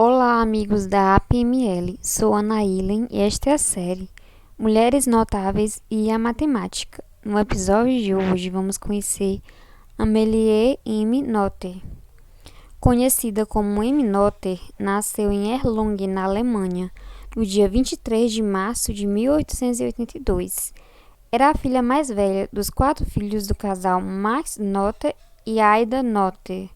Olá, amigos da APML. Sou Ana Ilen e esta é a série Mulheres Notáveis e a Matemática. No episódio de hoje, vamos conhecer Amélie M. Noether. Conhecida como M. Noether, nasceu em Erlangen, na Alemanha, no dia 23 de março de 1882. Era a filha mais velha dos 4 filhos do casal Max Noether e Ada Noether.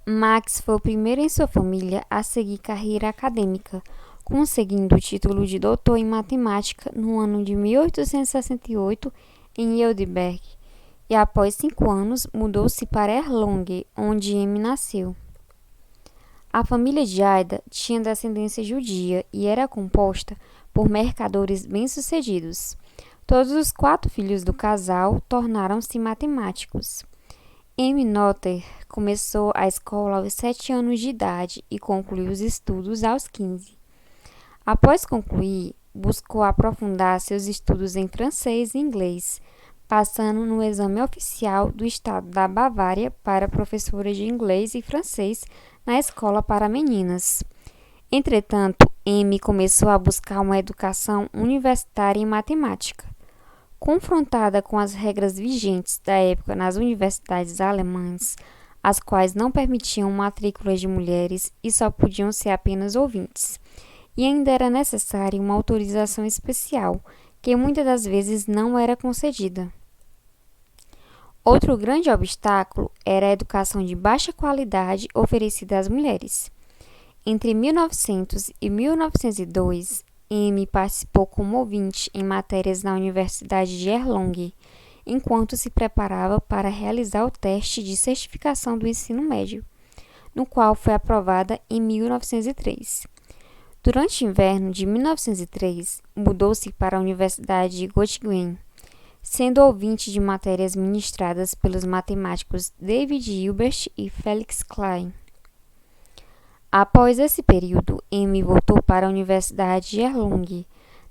Max foi o primeiro em sua família a seguir carreira acadêmica, conseguindo o título de doutor em matemática no ano de 1868 em Heidelberg, e após 5 anos mudou-se para Erlangen, onde M nasceu. A família de Ada tinha descendência judia e era composta por mercadores bem-sucedidos. Todos os 4 filhos do casal tornaram-se matemáticos. M. Noether começou a escola aos 7 anos de idade e concluiu os estudos aos 15. Após concluir, buscou aprofundar seus estudos em francês e inglês, passando no exame oficial do estado da Bavária para professora de inglês e francês na escola para meninas. Entretanto, M começou a buscar uma educação universitária em matemática. Confrontada com as regras vigentes da época nas universidades alemãs, as quais não permitiam matrículas de mulheres e só podiam ser apenas ouvintes, e ainda era necessária uma autorização especial, que muitas das vezes não era concedida. Outro grande obstáculo era a educação de baixa qualidade oferecida às mulheres. Entre 1900 e 1902, M participou como ouvinte em matérias na Universidade de Erlangen, enquanto se preparava para realizar o teste de certificação do ensino médio, no qual foi aprovada em 1903. Durante o inverno de 1903, mudou-se para a Universidade de Göttingen, sendo ouvinte de matérias ministradas pelos matemáticos David Hilbert e Felix Klein. Após esse período, M voltou para a Universidade de Erlangen,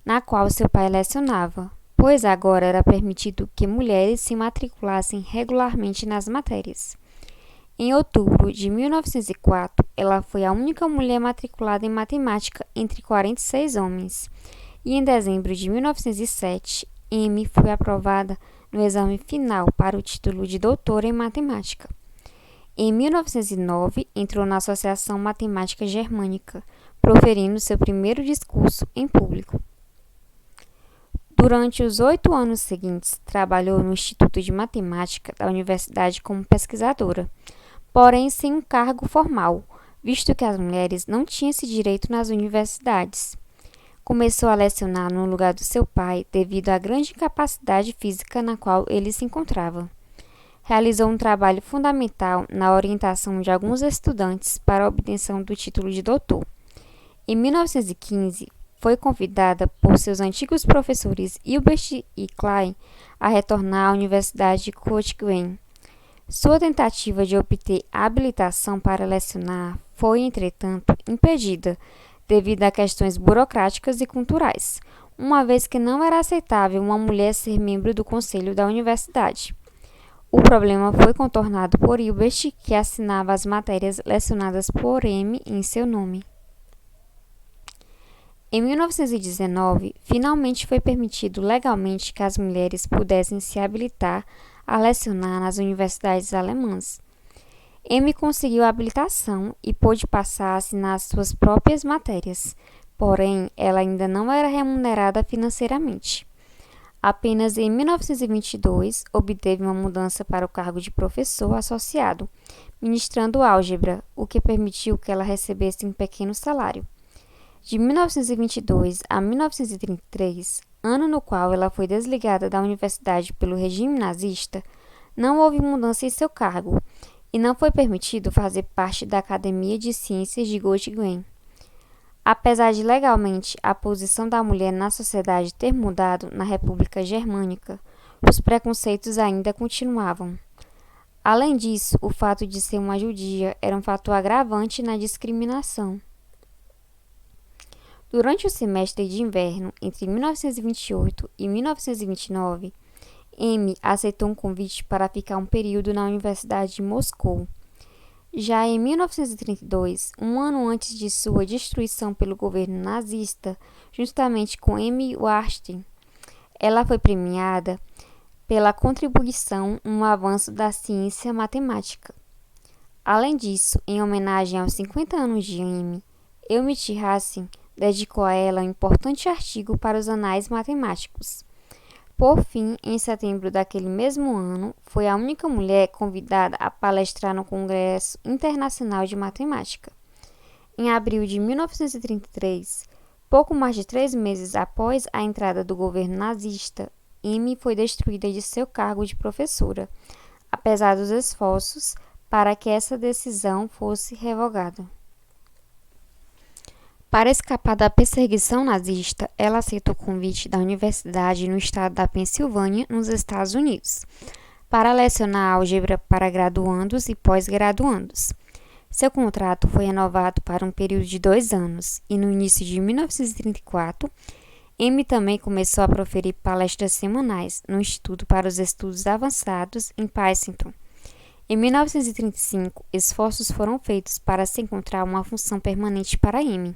na qual seu pai lecionava, pois agora era permitido que mulheres se matriculassem regularmente nas matérias. Em outubro de 1904, ela foi a única mulher matriculada em matemática entre 46 homens, e em dezembro de 1907, M foi aprovada no exame final para o título de doutora em matemática. Em 1909, entrou na Associação Matemática Germânica, proferindo seu primeiro discurso em público. Durante os 8 anos seguintes, trabalhou no Instituto de Matemática da Universidade como pesquisadora, porém sem um cargo formal, visto que as mulheres não tinham esse direito nas universidades. Começou a lecionar no lugar do seu pai devido à grande incapacidade física na qual ele se encontrava. Realizou um trabalho fundamental na orientação de alguns estudantes para a obtenção do título de doutor. Em 1915, foi convidada por seus antigos professores Hilbert e Klein a retornar à Universidade de Göttingen. Sua tentativa de obter habilitação para lecionar foi, entretanto, impedida devido a questões burocráticas e culturais, uma vez que não era aceitável uma mulher ser membro do conselho da universidade. O problema foi contornado por Hilbert, que assinava as matérias lecionadas por M em seu nome. Em 1919, finalmente foi permitido legalmente que as mulheres pudessem se habilitar a lecionar nas universidades alemãs. M conseguiu a habilitação e pôde passar a assinar suas próprias matérias, porém, ela ainda não era remunerada financeiramente. Apenas em 1922, obteve uma mudança para o cargo de professor associado, ministrando álgebra, o que permitiu que ela recebesse um pequeno salário. De 1922 a 1933, ano no qual ela foi desligada da universidade pelo regime nazista, não houve mudança em seu cargo e não foi permitido fazer parte da Academia de Ciências de Göttingen. Apesar de legalmente a posição da mulher na sociedade ter mudado na República Germânica, os preconceitos ainda continuavam. Além disso, o fato de ser uma judia era um fator agravante na discriminação. Durante o semestre de inverno, entre 1928 e 1929, M aceitou um convite para ficar um período na Universidade de Moscou. Já em 1932, um ano antes de sua destruição pelo governo nazista, justamente com Amy Weinstein, ela foi premiada pela contribuição no avanço da ciência matemática. Além disso, em homenagem aos 50 anos de Amy, Helmut Hassen dedicou a ela um importante artigo para os Anais Matemáticos. Por fim, em setembro daquele mesmo ano, foi a única mulher convidada a palestrar no Congresso Internacional de Matemática. Em abril de 1933, pouco mais de 3 meses após a entrada do governo nazista, Amy foi destruída de seu cargo de professora, apesar dos esforços para que essa decisão fosse revogada. Para escapar da perseguição nazista, ela aceitou o convite da universidade no estado da Pensilvânia, nos Estados Unidos, para lecionar álgebra para graduandos e pós-graduandos. Seu contrato foi renovado para um período de 2 anos e, no início de 1934, Amy também começou a proferir palestras semanais no Instituto para os Estudos Avançados, em Princeton. Em 1935, esforços foram feitos para se encontrar uma função permanente para Amy.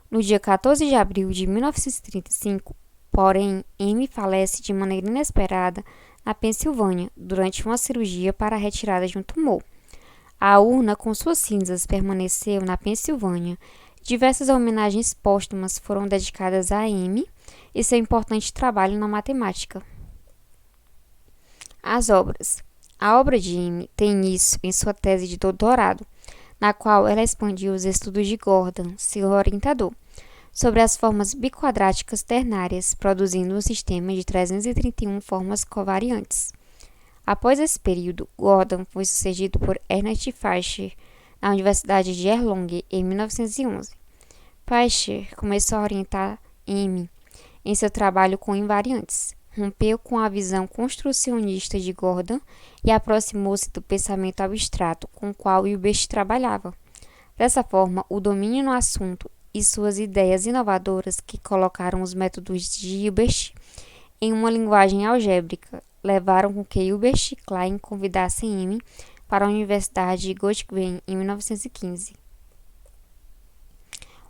No dia 14 de abril de 1935, porém, Amy falece de maneira inesperada na Pensilvânia durante uma cirurgia para a retirada de um tumor. A urna com suas cinzas permaneceu na Pensilvânia. Diversas homenagens póstumas foram dedicadas a Amy e seu importante trabalho na matemática. As obras. A obra de Amy tem início em sua tese de doutorado, na qual ela expandiu os estudos de Gordon, seu orientador, sobre as formas biquadráticas ternárias, produzindo um sistema de 331 formas covariantes. Após esse período, Gordon foi sucedido por Ernest Fischer, na Universidade de Erlangen, em 1911. Fischer começou a orientar Amy em seu trabalho com invariantes, rompeu com a visão construcionista de Gordon e aproximou-se do pensamento abstrato com o qual Hilbert trabalhava. Dessa forma, o domínio no assunto e suas ideias inovadoras que colocaram os métodos de Hilbert em uma linguagem algébrica levaram com que Hilbert e Klein convidassem Amy para a Universidade de Göttingen em 1915.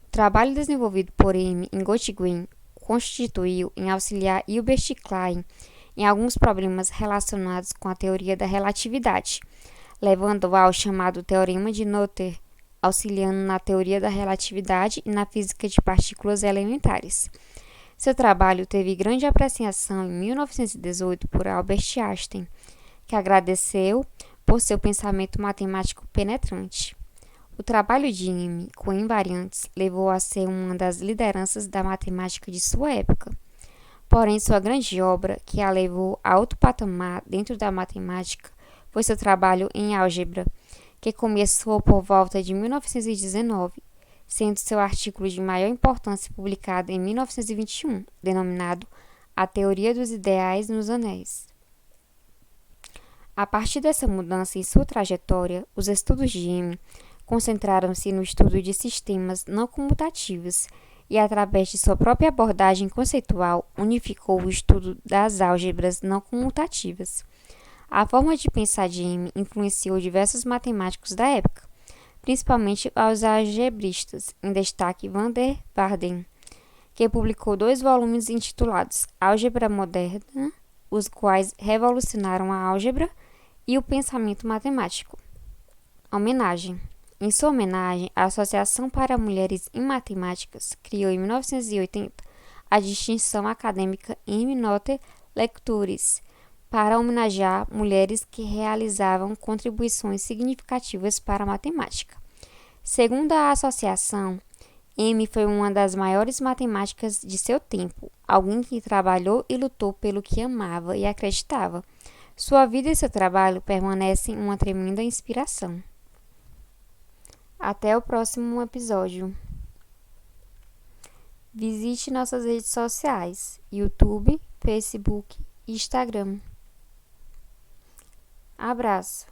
O trabalho desenvolvido por Amy em Göttingen constituiu em auxiliar Hilbert e Klein em alguns problemas relacionados com a teoria da relatividade, levando ao chamado Teorema de Noether, auxiliando na teoria da relatividade e na física de partículas elementares. Seu trabalho teve grande apreciação em 1918 por Albert Einstein, que agradeceu por seu pensamento matemático penetrante. O trabalho de Amy com invariantes levou a ser uma das lideranças da matemática de sua época. Porém, sua grande obra, que a levou a outro patamar dentro da matemática, foi seu trabalho em álgebra, que começou por volta de 1919, sendo seu artigo de maior importância publicado em 1921, denominado A Teoria dos Ideais nos Anéis. A partir dessa mudança em sua trajetória, os estudos de Amy concentraram-se no estudo de sistemas não comutativos e, através de sua própria abordagem conceitual, unificou o estudo das álgebras não comutativas. A forma de pensar de Amy influenciou diversos matemáticos da época, principalmente aos algebristas, em destaque van der Waerden, que publicou 2 volumes intitulados Álgebra Moderna, os quais revolucionaram a álgebra e o pensamento matemático. Homenagem. Em sua homenagem, a Associação para Mulheres em Matemáticas criou em 1980 a distinção acadêmica Amy Noether Lectures, para homenagear mulheres que realizavam contribuições significativas para a matemática. Segundo a associação, Amy foi uma das maiores matemáticas de seu tempo, alguém que trabalhou e lutou pelo que amava e acreditava. Sua vida e seu trabalho permanecem uma tremenda inspiração. Até o próximo episódio. Visite nossas redes sociais: YouTube, Facebook e Instagram. Abraço!